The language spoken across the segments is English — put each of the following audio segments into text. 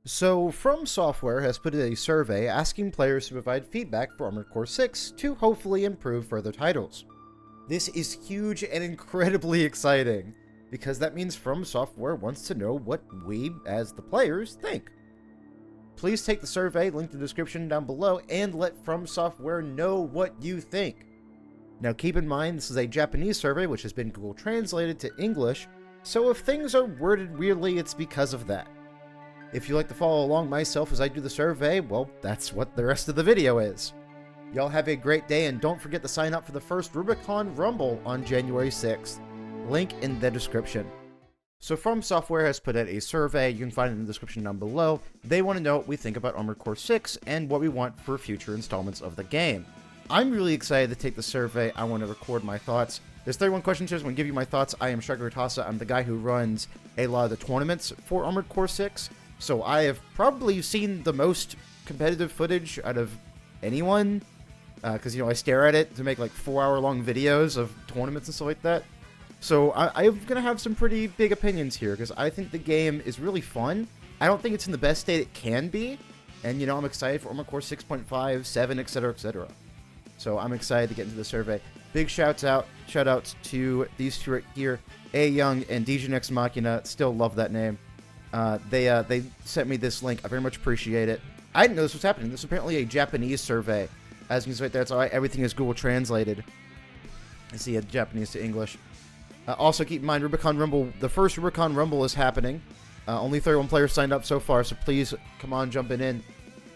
So, From Software has put out a survey asking players to provide feedback for Armored Core 6 to hopefully improve further titles. This is huge and incredibly exciting, because that means From Software wants to know what we, as the players, think. Please take the survey, linked in the description down below, and let From Software know what you think. Now keep in mind, this is a Japanese survey which has been Google translated to English, so if things are worded weirdly, it's because of that. If you like to follow along myself as I do the survey, well, that's what the rest of the video is. Y'all have a great day, and don't forget to sign up for the first Rubicon Rumble on January 6th. Link in the description. So From Software has put out a survey, you can find it in the description down below. They want to know what we think about Armored Core 6 and what we want for future installments of the game. I'm really excited to take the survey. I want to record my thoughts. There's 31 questions here, so I'm going to give you my thoughts. I am Striker Hutassa. I'm the guy who runs a lot of the tournaments for Armored Core 6. So I have probably seen the most competitive footage out of anyone, because, I stare at it to make, like, 4-hour-long videos of tournaments and stuff like that. So I'm going to have some pretty big opinions here, because I think the game is really fun. I don't think it's in the best state it can be, and, I'm excited for Armored Core 6.5, 7, etc., etc. So I'm excited to get into the survey. Big shout-outs to these two right here, A. Young and DJ Next Machina. Still love that name. They sent me this link. I very much appreciate it. I didn't know this was happening. This is apparently a Japanese survey. As you can see right there, it's all right. Everything is Google translated. I see it Japanese to English. Also, keep in mind, Rubicon Rumble, the first Rubicon Rumble is happening. Only 31 players signed up so far, so please come on jumping in.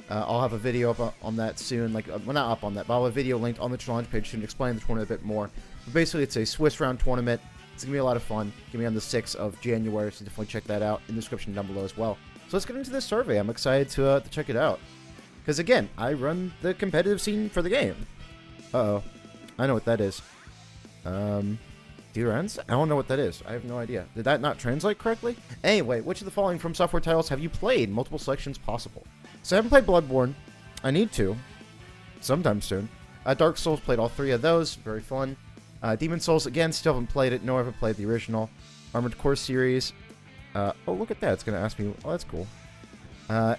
I'll have a video up on that soon. Well, not up on that, but I'll have a video linked on the challenge page to explain the tournament a bit more. But basically, it's a Swiss round tournament. It's going to be a lot of fun. It's going to be on the 6th of January, so definitely check that out in the description down below as well. So let's get into this survey. I'm excited to check it out. Because, again, I run the competitive scene for the game. Uh-oh. I know what that is. Dear ends? I don't know what that is. I have no idea. Did that not translate correctly? Anyway, which of the following From Software titles have you played? Multiple selections possible. So I haven't played Bloodborne. I need to. Sometime soon. Dark Souls, played all 3 of those. Very fun. Demon Souls, again, still haven't played it. No, I haven't played the original. Armored Core series. Oh, look at that. It's going to ask me. Oh, that's cool.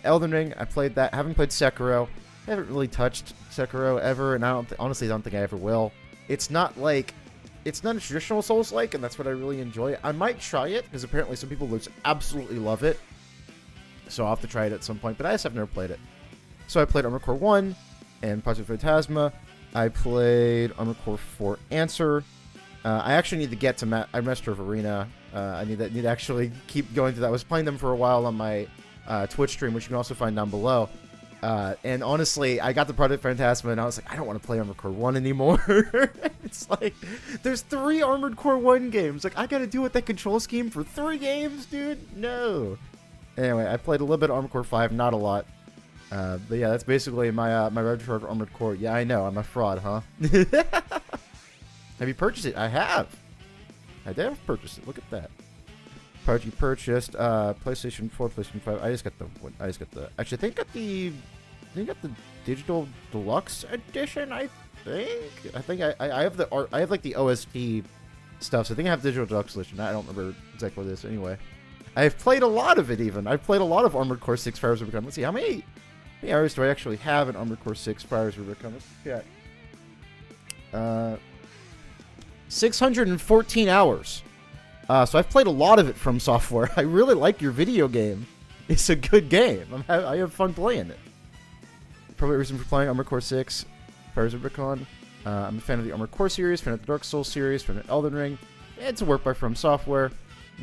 Elden Ring, I played that. Haven't played Sekiro. I haven't really touched Sekiro ever, and I honestly don't think I ever will. It's not a traditional Souls-like, and that's what I really enjoy. I might try it, because apparently some people just absolutely love it. So I'll have to try it at some point, but I just have never played it. So I played Armored Core 1 and Project Phantasma. I played Armored Core 4 Answer. I actually need to get to Master of Arena. I need to actually keep going through that. I was playing them for a while on my Twitch stream, which you can also find down below. And honestly, I got the Project Phantasma, and I was like, I don't want to play Armored Core 1 anymore. It's like, there's 3 Armored Core 1 games. Like, I gotta deal with that control scheme for 3 games, dude? No. Anyway, I played a little bit of Armored Core 5, not a lot. But yeah, that's basically my repertoire of Armored Core. Yeah, I know, I'm a fraud, huh? Have you purchased it? I have. I did have purchased it. Look at that. Project purchased, PlayStation 4, PlayStation 5. I just got the. Actually, I think I got the digital deluxe edition. I think I have like the OST stuff. So I think I have digital deluxe edition. I don't remember exactly what it is. Anyway, I've played a lot of it. Even I've played a lot of Armored Core 6 Fires Rubicon. Let's see how many hours do I actually have in Armored Core 6 Fires Rubicon. Let's check. 614 hours. So I've played a lot of it From Software. I really like your video game. It's a good game. I have fun playing it. Probably a reason for playing Armored Core 6, Fires Rubicon. I'm a fan of the Armored Core series, fan of the Dark Souls series, fan of Elden Ring. It's a work by From Software.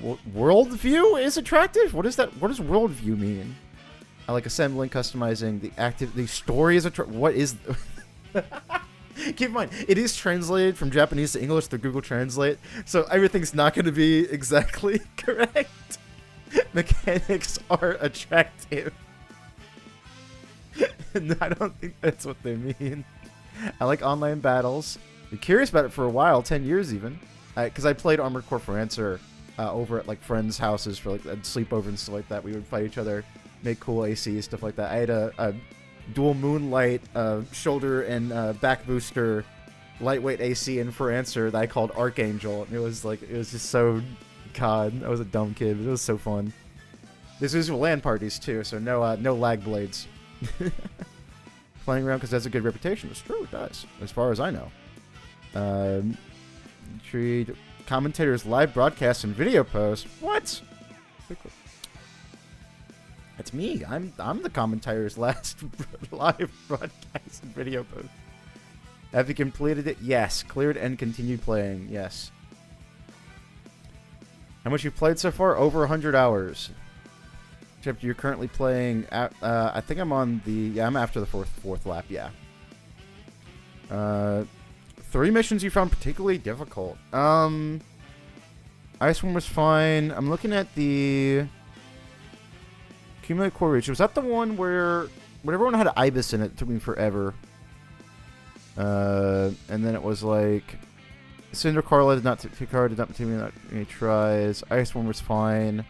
Worldview is attractive? What is that? What does worldview mean? I like assembling, customizing, the story is attractive. What is... Keep in mind, it is translated from Japanese to English through Google Translate, so everything's not going to be exactly correct. Mechanics are attractive. No, I don't think that's what they mean. I like online battles. Been curious about it for a while, 10 years even. Because I played Armored Core for Answer over at like friends' houses for like a sleepover and stuff like that. We would fight each other, make cool AC, stuff like that. I had a dual moonlight shoulder and back booster lightweight AC in for Answer that I called Archangel. And it was just so, God, I was a dumb kid, but it was so fun. This is LAN parties too, so no lag blades. Playing around because it has a good reputation. It's true, it does, as far as I know. Treat commentators live broadcasts and video posts. What? That's me. I'm the commentator's last live broadcast and video post. Have you completed it? Yes. Cleared and continued playing. Yes. How much you've played so far? Over 100 hours. Except you're currently playing at, I think I'm on the, yeah, I'm after the fourth lap, yeah. 3 missions you found particularly difficult. Ice one was fine. I'm looking at the Accumulate Core Reach. Was that the one where everyone had Ibis in it? It took me forever. And then it was like Cinder Carla did not take me any tries. Ice one was fine.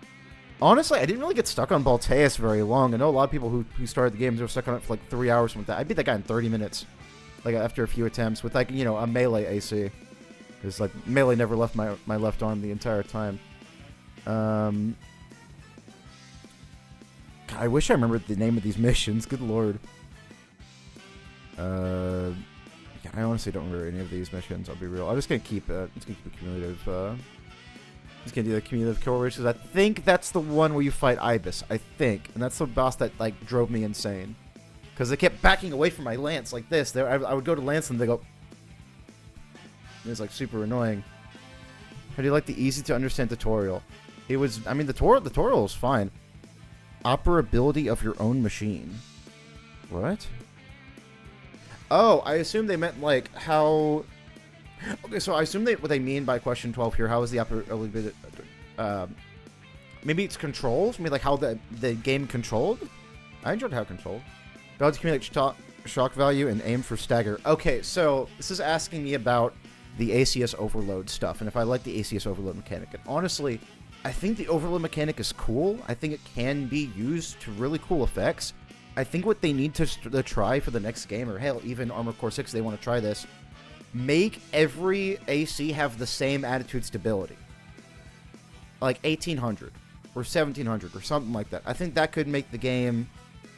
Honestly, I didn't really get stuck on Balteus very long. I know a lot of people who started the games were stuck on it for like 3 hours with that. I beat that guy in 30 minutes. Like after a few attempts with like, you know, a melee AC. Because like melee never left my left arm the entire time. God, I wish I remembered the name of these missions. Good lord. Yeah, I honestly don't remember any of these missions. I'll be real. I'm just gonna keep a cumulative. Just gonna do the cumulative kill races. I think that's the one where you fight Ibis. I think, and that's the boss that like drove me insane. Because they kept backing away from my lance like this. I would go to lance and they go. It was like super annoying. How do you like the easy to understand tutorial? It was. I mean, the tutorial was fine. Operability of your own machine. What? Oh, I assume they meant like how. Okay, so I assume what they mean by question 12 here. How is the operability? Maybe it's controls. Maybe like how the game controlled. I enjoyed how it controlled. Able to communicate shock value and aim for stagger. Okay, so this is asking me about the ACS overload stuff, and if I like the ACS overload mechanic. And honestly, I think the overload mechanic is cool. I think it can be used to really cool effects. I think what they need to try for the next game, or hell, even Armored Core 6, they want to try this, make every AC have the same attitude stability. Like 1800 or 1700 or something like that. I think that could make the game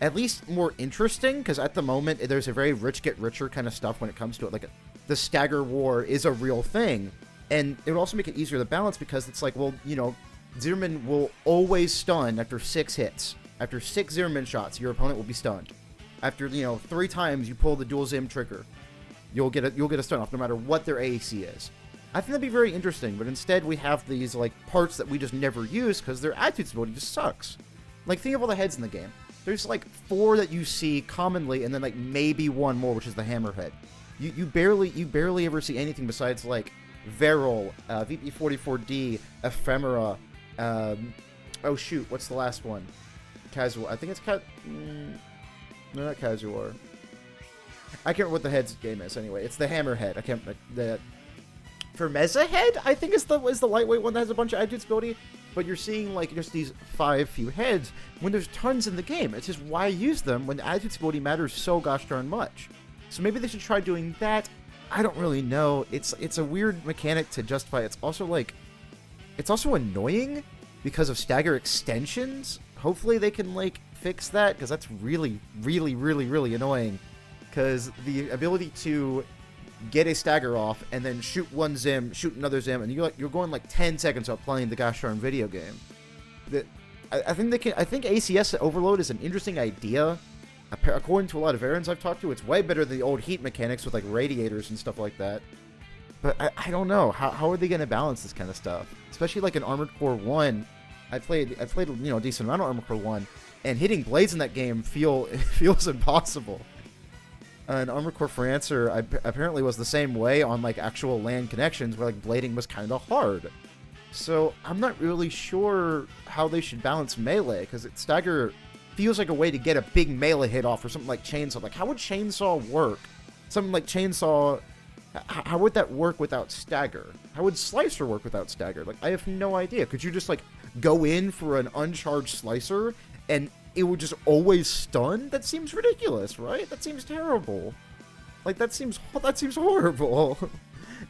at least more interesting, because at the moment, there's a very rich get richer kind of stuff when it comes to it. Like, the stagger war is a real thing, and it would also make it easier to balance, because it's like, well, you know, Zimmerman will always stun after 6 hits. After 6 Zimmerman shots, your opponent will be stunned. After, you know, 3 times you pull the dual Zim trigger, you'll get a stun off no matter what their AAC is. I think that'd be very interesting, but instead we have these, like, parts that we just never use because their attitude stability just sucks. Like, think of all the heads in the game. There's, like, 4 that you see commonly, and then, like, maybe 1 more, which is the hammerhead. You barely ever see anything besides, like, Veril, VP44D, Ephemera, oh shoot, what's the last one? Casual. I think it's no, not Casual. I can't remember what the head's game is anyway. It's the hammerhead. I can't. Fermeza head, I think is the lightweight one that has a bunch of attitude stability. But you're seeing like just these 5 few heads when there's tons in the game. It's just why use them when the attitude stability matters so gosh darn much. So maybe they should try doing that. I don't really know. It's a weird mechanic to justify. It's also annoying because of stagger extensions. Hopefully they can like fix that, because that's really annoying. Because the ability to get a stagger off and then shoot one Zim, shoot another Zim, and you're going like 10 seconds without playing the gosh darn video game. I think ACS overload is an interesting idea. According to a lot of Errands I've talked to, it's way better than the old heat mechanics with like radiators and stuff like that. But I don't know. How are they going to balance this kind of stuff? Especially like in Armored Core 1. I played you know, a decent amount of Armored Core 1, and hitting blades in that game feels impossible. And Armored Core for Answer apparently was the same way on like actual LAN connections where like blading was kind of hard. So I'm not really sure how they should balance melee, because stagger feels like a way to get a big melee hit off, or something like Chainsaw. Like, how would Chainsaw work? Something like Chainsaw, how would that work without stagger? How would Slicer work without stagger? Like, I have no idea. Could you just like go in for an uncharged Slicer and it would just always stun? That seems ridiculous, right? That seems terrible. Like, that seems horrible.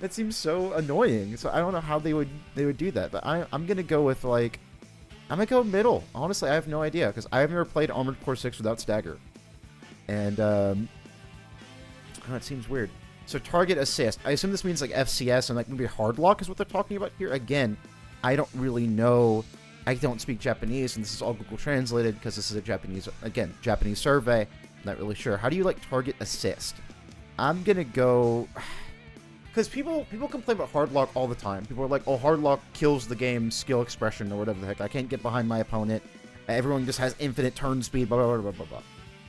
That seems so annoying. So I don't know how they would do that, but I'm gonna go with like I'm gonna go middle. Honestly, I have no idea because I've never played Armored Core 6 without stagger, and oh, it seems weird. So target assist. I assume this means like FCS and like maybe hard lock is what they're talking about here. Again, I don't really know. I don't speak Japanese, and this is all Google translated because this is a Japanese survey. Not really sure. How do you like target assist? I'm gonna go because people complain about hard lock all the time. People are like, oh, hard lock kills the game's skill expression or whatever the heck. I can't get behind my opponent. Everyone just has infinite turn speed. Blah blah blah blah blah.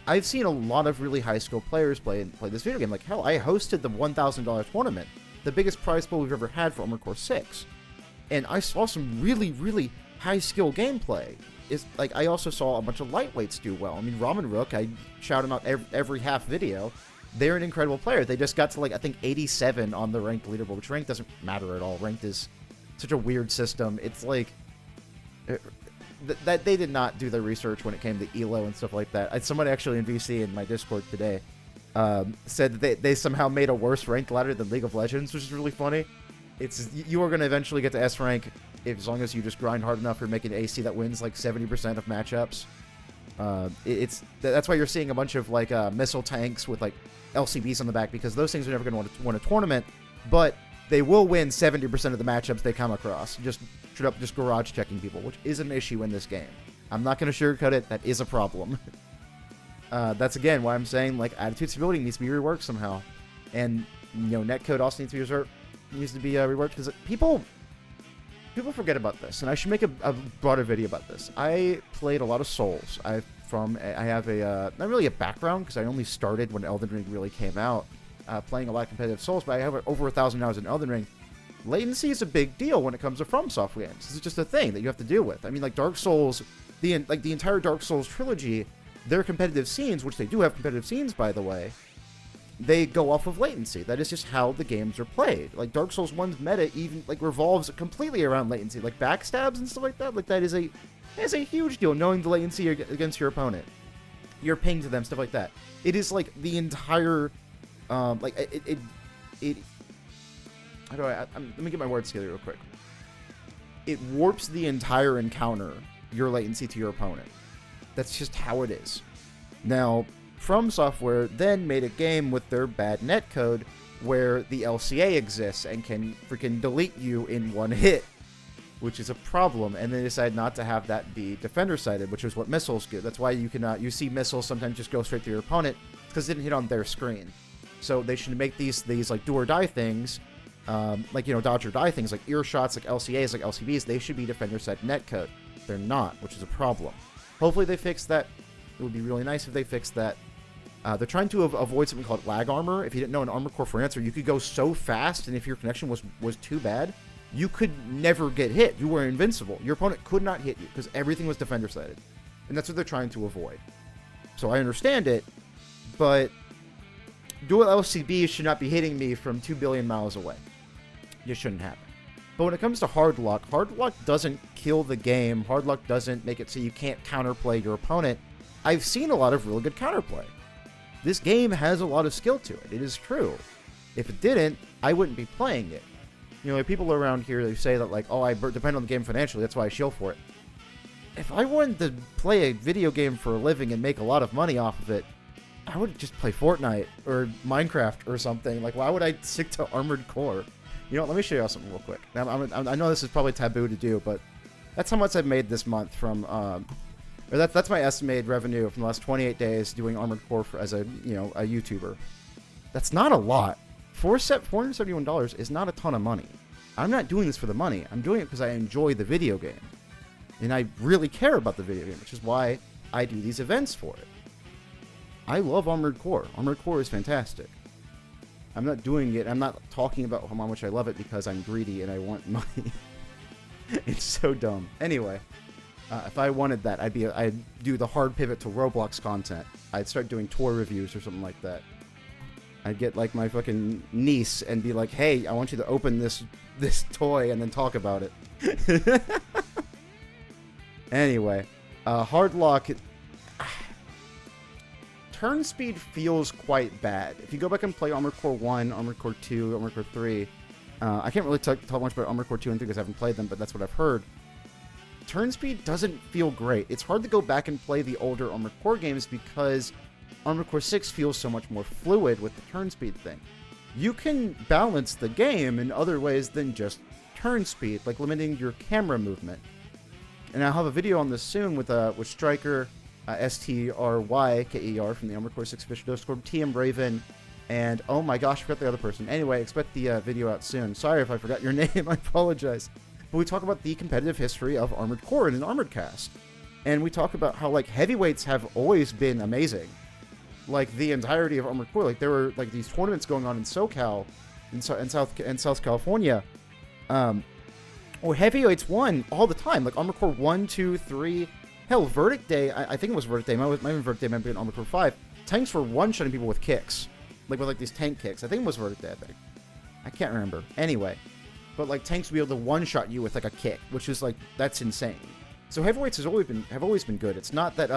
I've seen a lot of really high skill players play this video game. Like hell, I hosted the $1,000 tournament, the biggest prize pool we've ever had for Armored Core 6, and I saw some really really high skill gameplay. Is like I also saw a bunch of lightweights do well. I mean, Ramen Rook, I shout him out every half video. They're an incredible player. They just got to like I think 87 on the ranked leaderboard, which ranked doesn't matter at all. Ranked is such a weird system. It's like that they did not do their research when it came to ELO and stuff like that. Somebody actually in VC in my Discord today said that they somehow made a worse ranked ladder than League of Legends, which is really funny. It's you are going to eventually get to S rank as long as you just grind hard enough. You're making an AC that wins like 70% of matchups. That's why you're seeing a bunch of like missile tanks with like LCBs on the back, because those things are never going to win a tournament, but they will win 70% of the matchups they come across. Just straight up just garage checking people, which is an issue in this game. I'm not going to sugarcoat it. That is a problem. That's again why I'm saying like attitude stability needs to be reworked somehow, and netcode also needs to be reworked because people forget about this, and I should make a broader video about this. I played a lot of Souls. I have a not really a background because I only started when Elden Ring really came out, playing a lot of competitive Souls, but I have over 1,000 hours in Elden Ring. Latency is a big deal when it comes to FromSoft games. This is just a thing that you have to deal with. I mean, like Dark Souls, the entire Dark Souls trilogy, their competitive scenes, which they do have competitive scenes by the way, they go off of latency. That is just how the games are played. Like Dark Souls 1's meta even like revolves completely around latency, like backstabs and stuff like that. Like that is a huge deal. Knowing the latency against your opponent, your ping to them, stuff like that. It is like the entire, like it. How do let me get my words together real quick. It warps the entire encounter, your latency to your opponent. That's just how it is. Now, From Software then made a game with their bad netcode where the LCA exists and can freaking delete you in one hit, which is a problem. And they decided not to have that be defender-sided, which is what missiles do. That's why you see missiles sometimes just go straight to your opponent because it didn't hit on their screen. So they should make these like do or die things, like dodge or die things, like earshots, like LCAs, like LCBs. They should be defender-side netcode. They're not, which is a problem. Hopefully they fix that. It would be really nice if they fixed that. They're trying to avoid something called lag armor. If you didn't know, in Armored Core 4 Answer, you could go so fast, and if your connection was too bad, you could never get hit. You were invincible. Your opponent could not hit you because everything was defender-sided. And that's what they're trying to avoid. So I understand it, but dual LCBs should not be hitting me from 2 billion miles away. It shouldn't happen. But when it comes to hard lock doesn't kill the game. Hard lock doesn't make it so you can't counterplay your opponent. I've seen a lot of really good counterplay. This game has a lot of skill to it. It is true. If it didn't, I wouldn't be playing it. Like people around here, they say that like, oh, I depend on the game financially, that's why I shill for it. If I wanted to play a video game for a living and make a lot of money off of it, I would just play Fortnite or Minecraft or something. Like, why would I stick to Armored Core? Let me show you something real quick. Now, I know this is probably taboo to do, but that's how much I've made this month from, or that's my estimated revenue from the last 28 days doing Armored Core as a YouTuber. That's not a lot. $471 is not a ton of money. I'm not doing this for the money. I'm doing it because I enjoy the video game. And I really care about the video game, which is why I do these events for it. I love Armored Core. Armored Core is fantastic. I'm not doing it. I'm not talking about how much I love it because I'm greedy and I want money. It's so dumb. Anyway, if I wanted that, I'd do the hard pivot to Roblox content. I'd start doing toy reviews or something like that. I'd get like my fucking niece and be like, "Hey, I want you to open this toy and then talk about it." Anyway, hard lock. Turn speed feels quite bad. If you go back and play Armored Core 1, Armored Core 2, Armored Core 3, I can't really talk much about Armored Core 2 and 3 because I haven't played them, but that's what I've heard. turn speed doesn't feel great. It's hard to go back and play the older Armored Core games because Armored Core 6 feels so much more fluid with the turn speed thing. You can balance the game in other ways than just turn speed, like limiting your camera movement. And I'll have a video on this soon with Striker, STRYKER from the Armored Core 6 official Discord, TM Raven, and oh my gosh, I forgot the other person. Anyway, expect the video out soon. Sorry if I forgot your name, I apologize. But we talk about the competitive history of Armored Core in an Armored Cast. And we talk about how, like, heavyweights have always been amazing. Like, the entirety of Armored Core. Like, there were, like, these tournaments going on in SoCal, in South California, where heavyweights won all the time. Like, Armored Core 1, 2, 3. Hell, Verdict Day, I think it was Verdict Day. Might even Verdict Day might be in Armored Core 5. Tanks were one-shotting people with kicks. Like, with, like, these tank kicks. I think it was Verdict Day, I think. I can't remember. Anyway. But, like, tanks would be able to one-shot you with, like, a kick, which is, like, that's insane. So heavyweights have always been good. It's not that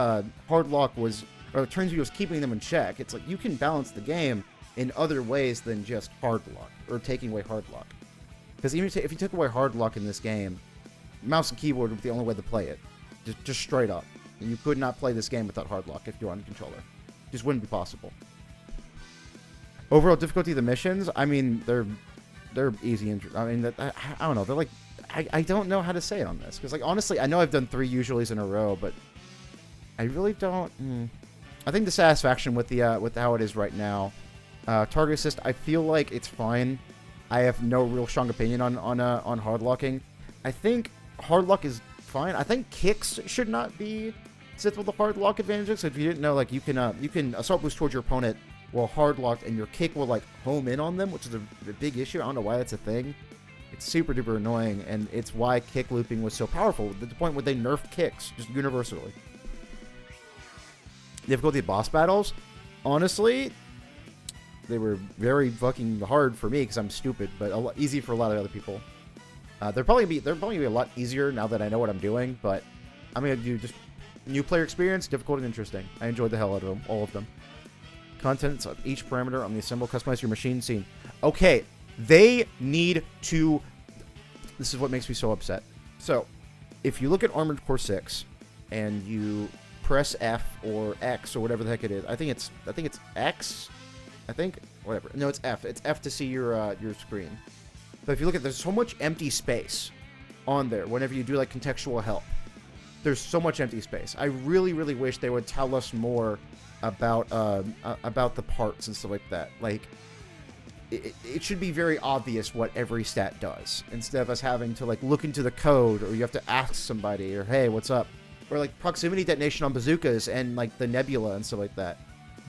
Hardlock was, or turn speed was keeping them in check. It's like you can balance the game in other ways than just Hardlock, or taking away Hardlock. Because even if you took away Hardlock in this game, mouse and keyboard would be the only way to play it. Just straight up. And you could not play this game without Hardlock if you're on the controller. Just wouldn't be possible. Overall difficulty of the missions, I mean, they're easy. I mean, I don't know. They're like, I don't know how to say it on this. Because, like, honestly, I know I've done 3 usuallys in a row, but I really don't. I think the satisfaction with how it is right now. Target assist, I feel like it's fine. I have no real strong opinion on hardlocking. I think hardlock is fine. I think kicks should not be sit with the hardlock advantages. So if you didn't know, like, you can assault boost towards your opponent while hardlocked, and your kick will, like, home in on them, which is a big issue. I don't know why that's a thing. It's super duper annoying, and it's why kick looping was so powerful, to the point where they nerfed kicks just universally. Difficulty of boss battles, honestly, they were very fucking hard for me because I'm stupid, but easy for a lot of other people. They're probably gonna be a lot easier now that I know what I'm doing, but I'm gonna do just new player experience, difficult and interesting. I enjoyed the hell out of them, all of them. Contents of each parameter on the assemble, customize your machine scene. Okay, they need to. This is what makes me so upset. So, if you look at Armored Core 6 and you press F or X or whatever the heck it is, I think it's X. I think whatever. No, it's F. It's F to see your screen. But if you look at, there's so much empty space on there whenever you do, like, contextual help. There's so much empty space. I really, really wish they would tell us more about the parts and stuff like that. Like, it should be very obvious what every stat does, instead of us having to, like, look into the code, or you have to ask somebody, or hey, what's up? Or, like, proximity detonation on bazookas and, like, the nebula and stuff like that.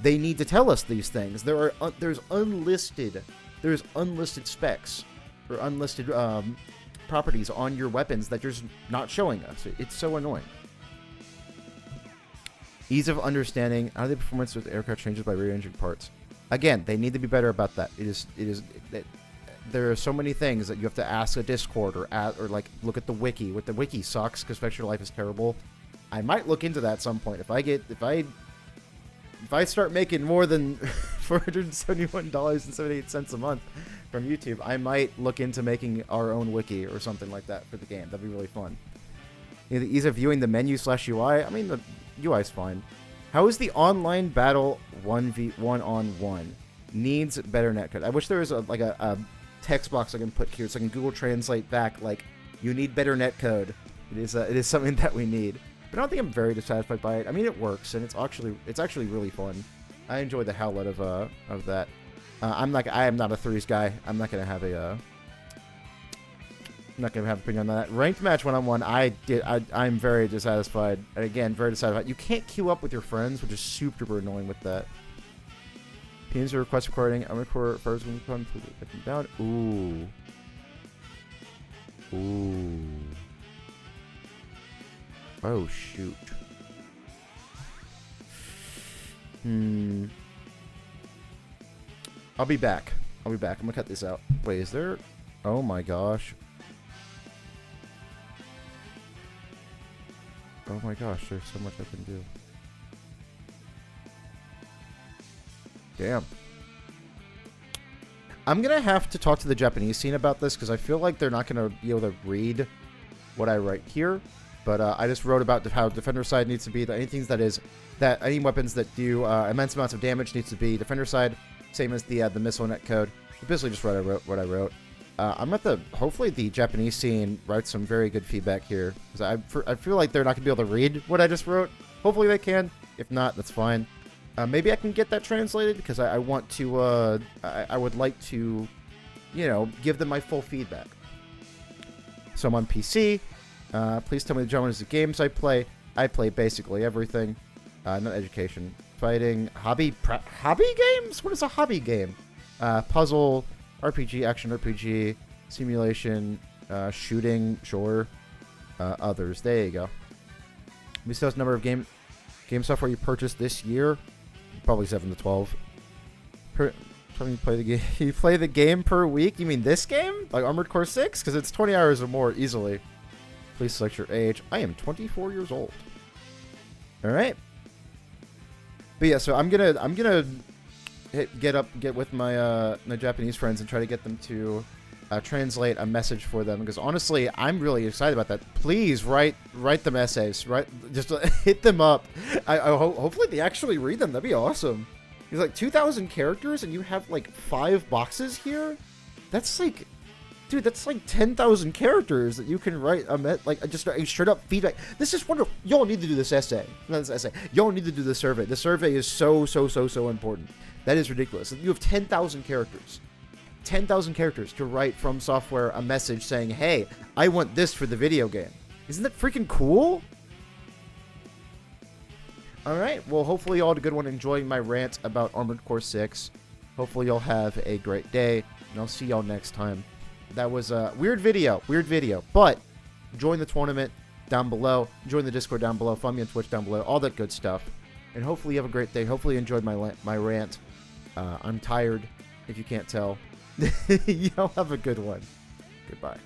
They need to tell us these things. There's unlisted specs or unlisted properties on your weapons that you're just not showing us. It's so annoying. Ease of understanding how the performance with aircraft changes by rearranging parts. Again, they need to be better about that. There are so many things that you have to ask a Discord or like look at the wiki. With the wiki sucks because Vector Life is terrible. I might look into that at some point. If I start making more than $471.78 a month from YouTube, I might look into making our own wiki or something like that for the game. That'd be really fun. The ease of viewing the menu / UI. I mean, the UI is fine. How is the online battle 1v1 needs better netcode? I wish there was a text box I can put here so I can Google Translate back, like, you need better netcode. It is something that we need. But I don't think I'm very dissatisfied by it. I mean, it works, and it's actually really fun. I enjoy the hell out of that. I am not a threes guy. I'm not gonna have an opinion on that. Ranked match 1-on-1, I'm very dissatisfied. And again, very dissatisfied. You can't queue up with your friends, which is super annoying with that. Teams are request recording. I'm record first when you come down. Ooh. Oh, shoot. I'll be back. I'm gonna cut this out. Wait, is there... Oh my gosh. Oh my gosh, there's so much I can do. Damn. I'm gonna have to talk to the Japanese scene about this, because I feel like they're not gonna be able to read what I write here. But I just wrote about how defender side needs to be. Any weapons that do immense amounts of damage needs to be defender side. Same as the missile net code. I basically just what I wrote. I'm at hopefully the Japanese scene writes some very good feedback here, because I feel like they're not gonna be able to read what I just wrote. Hopefully they can. If not, that's fine. Maybe I can get that translated, because I want to. I would like to, give them my full feedback. So I'm on PC. Please tell me the genres of games I play. I play basically everything. Not education, fighting, hobby games. What is a hobby game? Puzzle, RPG, action RPG, simulation, shooting, sure. Others. There you go. Besides number of game software you purchased this year, probably 7 to 12. You play the game. You play the game per week? You mean this game, like Armored Core 6? Because it's 20 hours or more easily. Please select your age. I am 24 years old. All right. But yeah, so I'm gonna get with my my Japanese friends and try to get them to translate a message for them, because honestly, I'm really excited about that. Please write them essays. Just hit them up. Hopefully they actually read them. That'd be awesome. It's like 2,000 characters, and you have like 5 boxes here. That's like, dude, that's like 10,000 characters that you can write just a straight up feedback. This is wonderful. Y'all need to do this essay. Not this essay. Y'all need to do the survey. The survey is so important. That is ridiculous. You have 10,000 characters. 10,000 characters to write from software a message saying, hey, I want this for the video game. Isn't that freaking cool? Alright, well, hopefully y'all had a good one enjoying my rant about Armored Core 6. Hopefully y'all have a great day, and I'll see y'all next time. That was a weird video, but join the tournament down below, join the Discord down below, follow me on Twitch down below, all that good stuff. And hopefully you have a great day. Hopefully you enjoyed my rant. I'm tired, if you can't tell. Y'all have a good one. Goodbye.